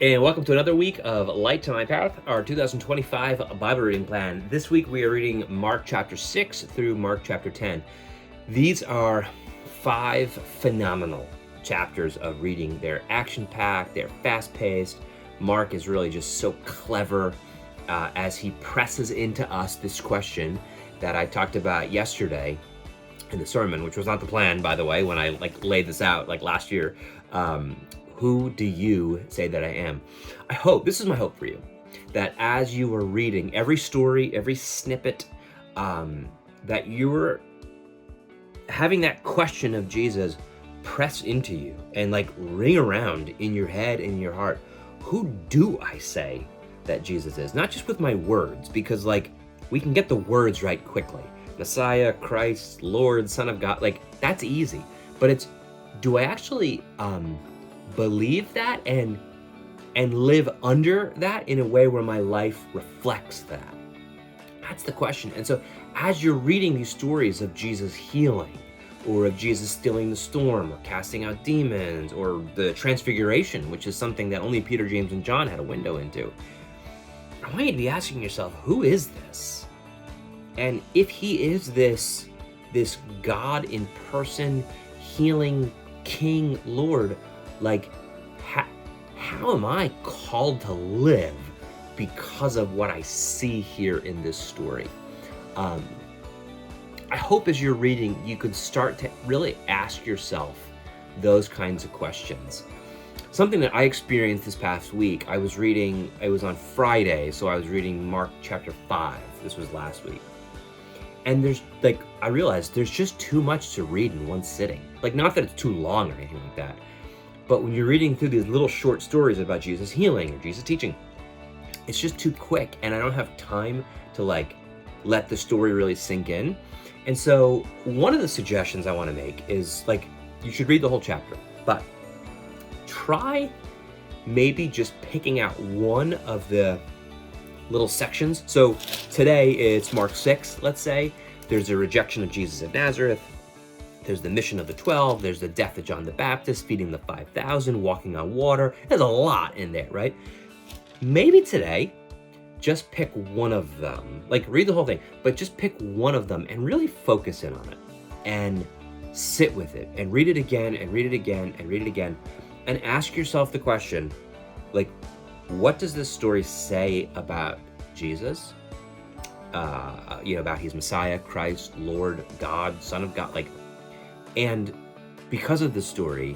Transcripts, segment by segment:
And welcome to another week of Light to My Path, our 2025 Bible reading plan. This week we are reading Mark chapter 6 through Mark chapter 10. These are 5 phenomenal chapters of reading. They're action-packed, they're fast-paced. Mark is really just so clever as he presses into us this question that I talked about yesterday in the sermon, which was not the plan, by the way, when I laid this out last year. Who do you say that I am? I hope, this is my hope for you, that as you are reading every story, every snippet, that you're having that question of Jesus press into you and ring around in your head and in your heart. Who do I say that Jesus is? Not just with my words, because we can get the words right quickly. Messiah, Christ, Lord, Son of God, that's easy. But it's, do I actually believe that and live under that in a way where my life reflects that? That's the question. And so as you're reading these stories of Jesus healing, or of Jesus stilling the storm, or casting out demons, or the transfiguration, which is something that only Peter, James, and John had a window into, I want you to be asking yourself, who is this? And if he is this God in person, healing King, Lord, how am I called to live because of what I see here in this story? I hope as you're reading, you could start to really ask yourself those kinds of questions. Something that I experienced this past week, I was on Friday, so I was reading Mark chapter 5. This was last week. And I realized there's just too much to read in one sitting. Not that it's too long or anything like that, but when you're reading through these little short stories about Jesus healing or Jesus teaching, it's just too quick, and I don't have time to let the story really sink in. And so one of the suggestions I want to make is you should read the whole chapter, but try maybe just picking out one of the little sections. So today it's Mark 6, let's say. There's a rejection of Jesus of Nazareth. There's the mission of the 12. There's the death of John the Baptist, feeding the 5,000, walking on water. There's a lot in there, right? Maybe today, just pick one of them. Read the whole thing, but just pick one of them and really focus in on it and sit with it and read it again and read it again and read it again and ask yourself the question, what does this story say about Jesus? About his Messiah, Christ, Lord, God, Son of God, and because of the story,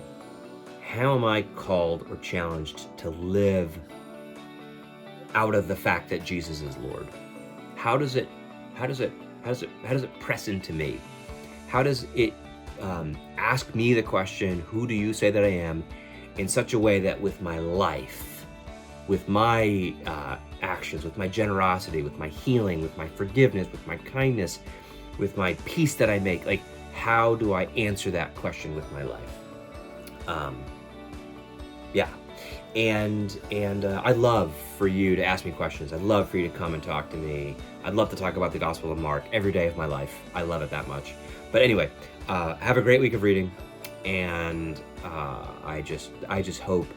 how am I called or challenged to live out of the fact that Jesus is Lord? How does it press into me? How does it ask me the question, who do you say that I am, in such a way that with my life, with my actions, with my generosity, with my healing, with my forgiveness, with my kindness, with my peace that I make, how do I answer that question with my life? And I'd love for you to ask me questions. I'd love for you to come and talk to me. I'd love to talk about the Gospel of Mark every day of my life. I love it that much. But anyway, have a great week of reading, and I just hope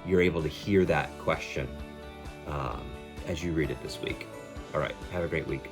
you're able to hear that question as you read it this week. All right, have a great week.